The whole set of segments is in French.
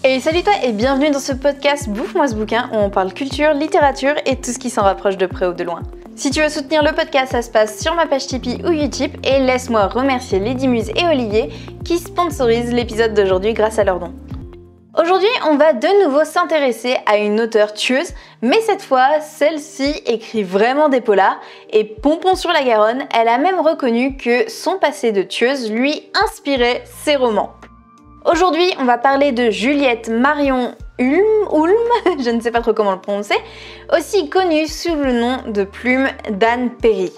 Et salut toi et bienvenue dans ce podcast Bouffe-moi ce bouquin où on parle culture, littérature et tout ce qui s'en rapproche de près ou de loin. Si tu veux soutenir le podcast, ça se passe sur ma page Tipeee ou Utip et laisse-moi remercier Lady Muse et Olivier qui sponsorisent l'épisode d'aujourd'hui grâce à leurs dons. Aujourd'hui, on va de nouveau s'intéresser à une auteure tueuse, mais cette fois, celle-ci écrit vraiment des polars et pompon sur la Garonne, elle a même reconnu que son passé de tueuse lui inspirait ses romans. Aujourd'hui, on va parler de Juliette Marion Hulme, je ne sais pas trop comment le prononcer, aussi connue sous le nom de plume d'Anne Perry.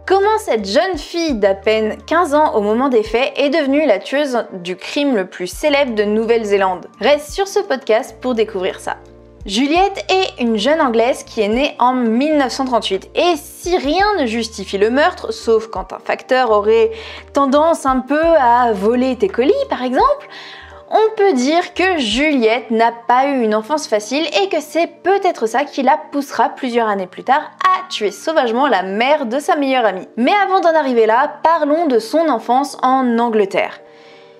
Comment cette jeune fille d'à peine 15 ans au moment des faits est devenue la tueuse du crime le plus célèbre de Nouvelle-Zélande? Reste sur ce podcast pour découvrir ça. Juliette est une jeune Anglaise qui est née en 1938 et si rien ne justifie le meurtre, sauf quand un facteur aurait tendance un peu à voler tes colis par exemple, on peut dire que Juliette n'a pas eu une enfance facile et que c'est peut-être ça qui la poussera plusieurs années plus tard à tuer sauvagement la mère de sa meilleure amie. Mais avant d'en arriver là, parlons de son enfance en Angleterre.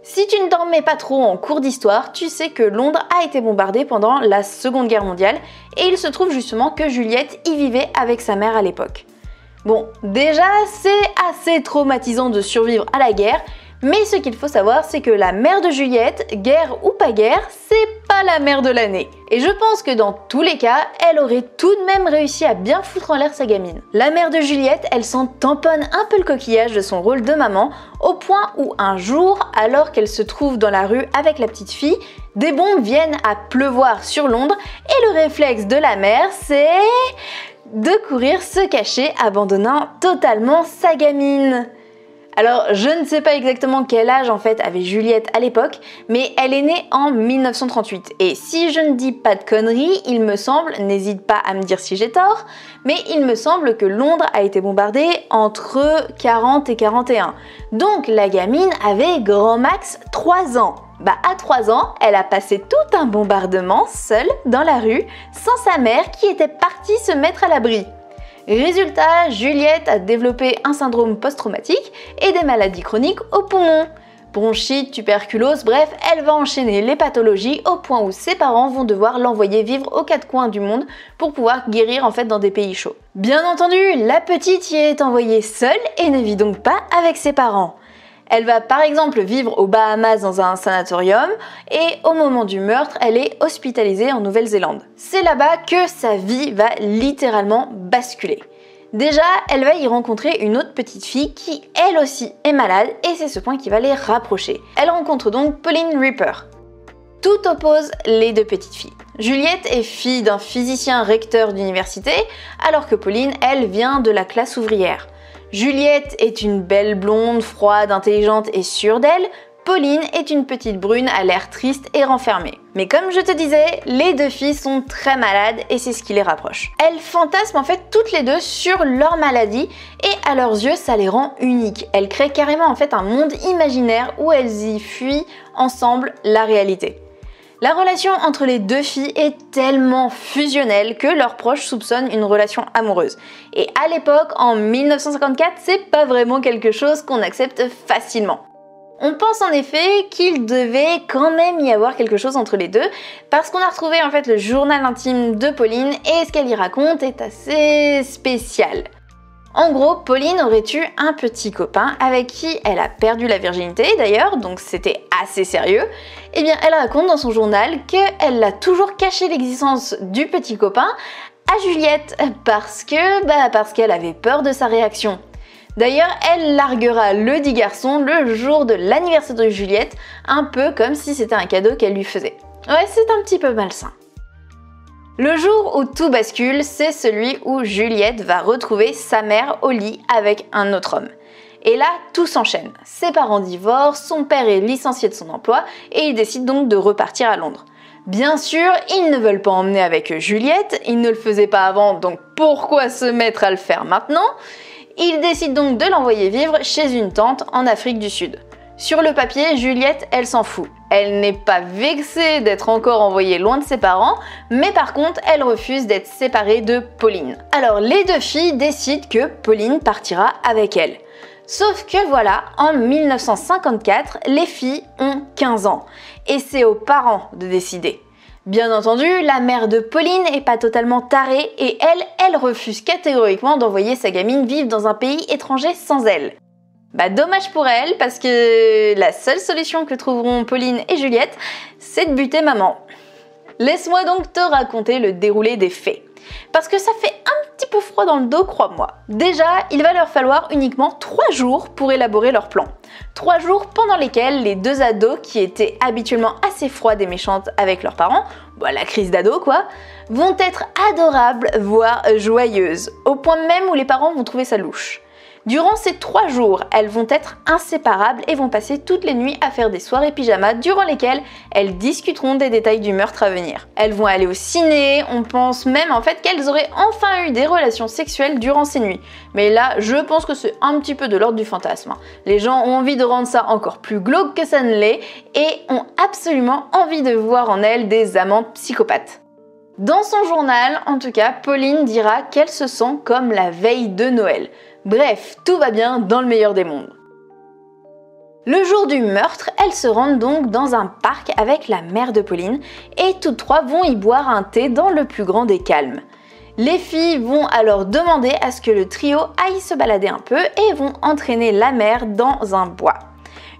Si tu ne t'en remets pas trop en cours d'histoire, tu sais que Londres a été bombardée pendant la Seconde Guerre mondiale et il se trouve justement que Juliette y vivait avec sa mère à l'époque. Bon, déjà c'est assez traumatisant de survivre à la guerre, mais ce qu'il faut savoir c'est que la mère de Juliette, guerre ou pas guerre, c'est pas la mère de l'année. Et je pense que dans tous les cas, elle aurait tout de même réussi à bien foutre en l'air sa gamine. La mère de Juliette, elle s'en tamponne un peu le coquillage de son rôle de maman, au point où un jour, alors qu'elle se trouve dans la rue avec la petite fille, des bombes viennent à pleuvoir sur Londres et le réflexe de la mère, c'est de courir se cacher, abandonnant totalement sa gamine. Alors, je ne sais pas exactement quel âge en fait avait Juliette à l'époque, mais elle est née en 1938. Et si je ne dis pas de conneries, il me semble, n'hésite pas à me dire si j'ai tort, mais il me semble que Londres a été bombardée entre 40 et 41. Donc la gamine avait grand max 3 ans. À 3 ans, elle a passé tout un bombardement seule dans la rue, sans sa mère qui était partie se mettre à l'abri. Résultat, Juliette a développé un syndrome post-traumatique et des maladies chroniques aux poumons. Bronchite, tuberculose, bref, elle va enchaîner les pathologies au point où ses parents vont devoir l'envoyer vivre aux 4 coins du monde pour pouvoir guérir en fait dans des pays chauds. Bien entendu, la petite y est envoyée seule et ne vit donc pas avec ses parents. Elle va par exemple vivre aux Bahamas dans un sanatorium et au moment du meurtre, elle est hospitalisée en Nouvelle-Zélande. C'est là-bas que sa vie va littéralement basculer. Déjà, elle va y rencontrer une autre petite fille qui elle aussi est malade et c'est ce point qui va les rapprocher. Elle rencontre donc Pauline Ripper. Tout oppose les deux petites filles. Juliette est fille d'un physicien recteur d'université alors que Pauline, elle, vient de la classe ouvrière. Juliette est une belle blonde, froide, intelligente et sûre d'elle. Pauline est une petite brune à l'air triste et renfermée. Mais comme je te disais, les deux filles sont très malades et c'est ce qui les rapproche. Elles fantasment en fait toutes les deux sur leur maladie et à leurs yeux ça les rend uniques. Elles créent carrément en fait un monde imaginaire où elles y fuient ensemble la réalité. La relation entre les deux filles est tellement fusionnelle que leurs proches soupçonnent une relation amoureuse. Et à l'époque, en 1954, c'est pas vraiment quelque chose qu'on accepte facilement. On pense en effet qu'il devait quand même y avoir quelque chose entre les deux, parce qu'on a retrouvé en fait le journal intime de Pauline et ce qu'elle y raconte est assez spécial. En gros, Pauline aurait eu un petit copain avec qui elle a perdu la virginité d'ailleurs, donc c'était assez sérieux. Eh bien, elle raconte dans son journal qu'elle a toujours caché l'existence du petit copain à Juliette parce qu'elle avait peur de sa réaction. D'ailleurs, elle larguera le dit garçon le jour de l'anniversaire de Juliette, un peu comme si c'était un cadeau qu'elle lui faisait. Ouais, c'est un petit peu malsain. Le jour où tout bascule, c'est celui où Juliette va retrouver sa mère au lit avec un autre homme. Et là, tout s'enchaîne. Ses parents divorcent, son père est licencié de son emploi et il décide donc de repartir à Londres. Bien sûr, ils ne veulent pas emmener avec Juliette, ils ne le faisaient pas avant, donc pourquoi se mettre à le faire maintenant? Ils décident donc de l'envoyer vivre chez une tante en Afrique du Sud. Sur le papier, Juliette, elle s'en fout. Elle n'est pas vexée d'être encore envoyée loin de ses parents, mais par contre, elle refuse d'être séparée de Pauline. Alors, les deux filles décident que Pauline partira avec elle. Sauf que voilà, en 1954, les filles ont 15 ans et c'est aux parents de décider. Bien entendu, la mère de Pauline n'est pas totalement tarée et elle refuse catégoriquement d'envoyer sa gamine vivre dans un pays étranger sans elle. Bah dommage pour elle parce que la seule solution que trouveront Pauline et Juliette, c'est de buter maman. Laisse-moi donc te raconter le déroulé des faits. Parce que ça fait un petit peu froid dans le dos, crois-moi. Déjà, il va leur falloir uniquement 3 jours pour élaborer leur plan. 3 jours pendant lesquels les deux ados, qui étaient habituellement assez froides et méchantes avec leurs parents, la crise d'ado quoi, vont être adorables, voire joyeuses, au point même où les parents vont trouver ça louche. Durant ces 3 jours, elles vont être inséparables et vont passer toutes les nuits à faire des soirées pyjama durant lesquelles elles discuteront des détails du meurtre à venir. Elles vont aller au ciné, on pense même en fait qu'elles auraient enfin eu des relations sexuelles durant ces nuits. Mais là, je pense que c'est un petit peu de l'ordre du fantasme. Les gens ont envie de rendre ça encore plus glauque que ça ne l'est et ont absolument envie de voir en elles des amantes psychopathes. Dans son journal, en tout cas, Pauline dira qu'elle se sent comme la veille de Noël. Bref, tout va bien dans le meilleur des mondes. Le jour du meurtre, elles se rendent donc dans un parc avec la mère de Pauline et toutes trois vont y boire un thé dans le plus grand des calmes. Les filles vont alors demander à ce que le trio aille se balader un peu et vont entraîner la mère dans un bois.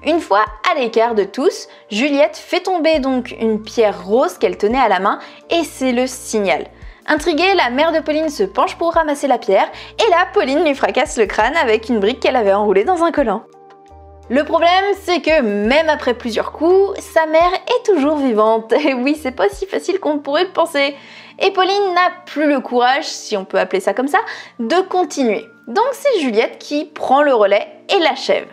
Une fois à l'écart de tous, Juliette fait tomber donc une pierre rose qu'elle tenait à la main et c'est le signal. Intriguée, la mère de Pauline se penche pour ramasser la pierre et là, Pauline lui fracasse le crâne avec une brique qu'elle avait enroulée dans un collant. Le problème, c'est que même après plusieurs coups, sa mère est toujours vivante. Et oui, c'est pas si facile qu'on pourrait le penser. Et Pauline n'a plus le courage, si on peut appeler ça comme ça, de continuer. Donc c'est Juliette qui prend le relais et l'achève.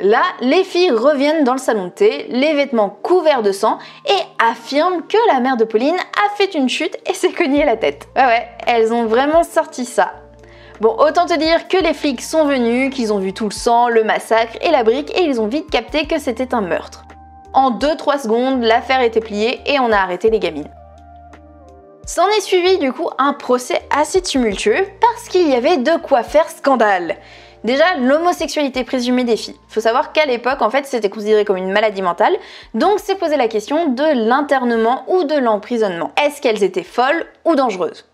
Là, les filles reviennent dans le salon de thé, les vêtements couverts de sang, et affirment que la mère de Pauline a fait une chute et s'est cognée la tête. Ouais, elles ont vraiment sorti ça. Bon, autant te dire que les flics sont venus, qu'ils ont vu tout le sang, le massacre et la brique, et ils ont vite capté que c'était un meurtre. En 2-3 secondes, l'affaire était pliée et on a arrêté les gamines. S'en est suivi du coup un procès assez tumultueux parce qu'il y avait de quoi faire scandale. Déjà, l'homosexualité présumée des filles. Faut savoir qu'à l'époque, en fait, c'était considéré comme une maladie mentale, donc s'est posé la question de l'internement ou de l'emprisonnement. Est-ce qu'elles étaient folles ou dangereuses?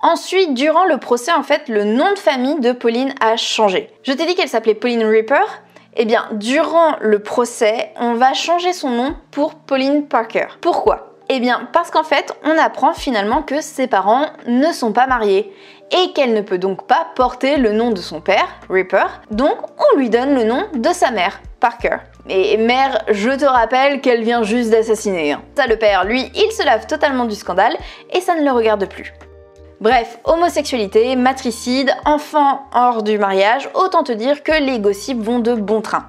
Ensuite, durant le procès, en fait, le nom de famille de Pauline a changé. Je t'ai dit qu'elle s'appelait Pauline Ripper. Eh bien, durant le procès, on va changer son nom pour Pauline Parker. Pourquoi? Eh bien, parce qu'en fait, on apprend finalement que ses parents ne sont pas mariés et qu'elle ne peut donc pas porter le nom de son père, Ripper, donc on lui donne le nom de sa mère, Parker. Et mère, je te rappelle qu'elle vient juste d'assassiner. Ça, le père, lui, il se lave totalement du scandale et ça ne le regarde plus. Bref, homosexualité, matricide, enfant hors du mariage, autant te dire que les gossips vont de bon train.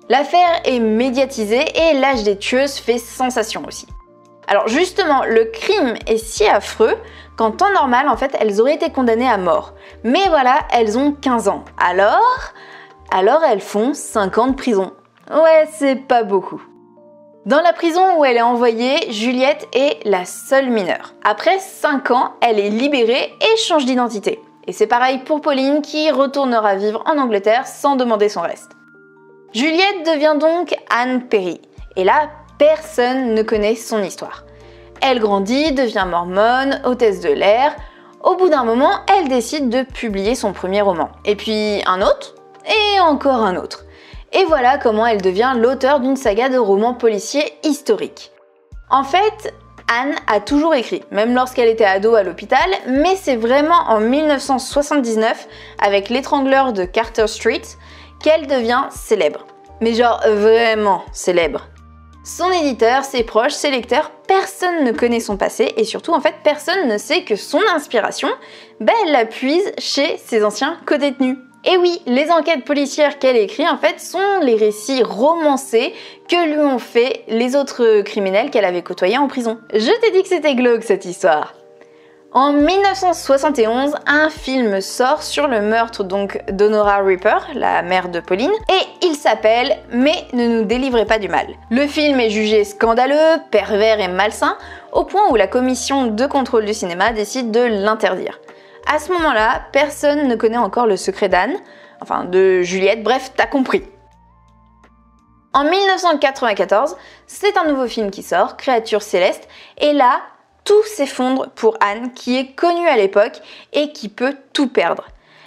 L'affaire est médiatisée et l'âge des tueuses fait sensation aussi. Alors justement, le crime est si affreux qu'en temps normal, en fait, elles auraient été condamnées à mort. Mais voilà, elles ont 15 ans. Alors elles font 5 ans de prison. Ouais, c'est pas beaucoup. Dans la prison où elle est envoyée, Juliette est la seule mineure. Après 5 ans, elle est libérée et change d'identité. Et c'est pareil pour Pauline qui retournera vivre en Angleterre sans demander son reste. Juliette devient donc Anne Perry. Et là, personne ne connaît son histoire. Elle grandit, devient mormone, hôtesse de l'air. Au bout d'un moment, elle décide de publier son premier roman. Et puis un autre, et encore un autre. Et voilà comment elle devient l'auteure d'une saga de romans policiers historiques. En fait, Anne a toujours écrit, même lorsqu'elle était ado à l'hôpital, mais c'est vraiment en 1979, avec L'étrangleur de Carter Street, qu'elle devient célèbre. Mais genre vraiment célèbre. Son éditeur, ses proches, ses lecteurs, personne ne connaît son passé et surtout en fait personne ne sait que son inspiration, elle la puise chez ses anciens co-détenus. Et oui, les enquêtes policières qu'elle écrit en fait sont les récits romancés que lui ont fait les autres criminels qu'elle avait côtoyés en prison. Je t'ai dit que c'était glauque cette histoire. En 1971, un film sort sur le meurtre donc d'Honora Ripper, la mère de Pauline, et il s'appelle « Mais ne nous délivrez pas du mal ». Le film est jugé scandaleux, pervers et malsain, au point où la commission de contrôle du cinéma décide de l'interdire. À ce moment-là, personne ne connaît encore le secret d'Anne. enfin de Juliette, bref, t'as compris. En 1994, c'est un nouveau film qui sort, Créature céleste, et là, tout s'effondre pour Anne, qui est connue à l'époque et qui peut tout perdre.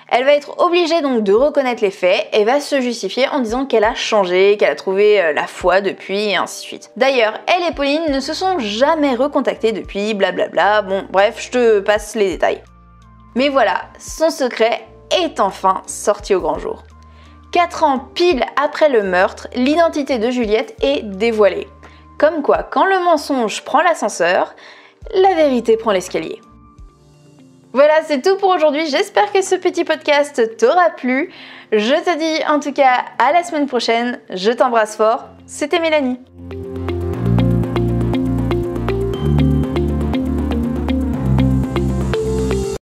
Elle va être obligée donc de reconnaître les faits et va se justifier en disant qu'elle a changé, qu'elle a trouvé la foi depuis et ainsi de suite. D'ailleurs, elle et Pauline ne se sont jamais recontactées depuis, blablabla, bon bref, je te passe les détails. Mais voilà, son secret est enfin sorti au grand jour. 4 ans pile après le meurtre, l'identité de Juliette est dévoilée. Comme quoi, quand le mensonge prend l'ascenseur, la vérité prend l'escalier. Voilà, c'est tout pour aujourd'hui. J'espère que ce petit podcast t'aura plu. Je te dis en tout cas à la semaine prochaine. Je t'embrasse fort. C'était Mélanie.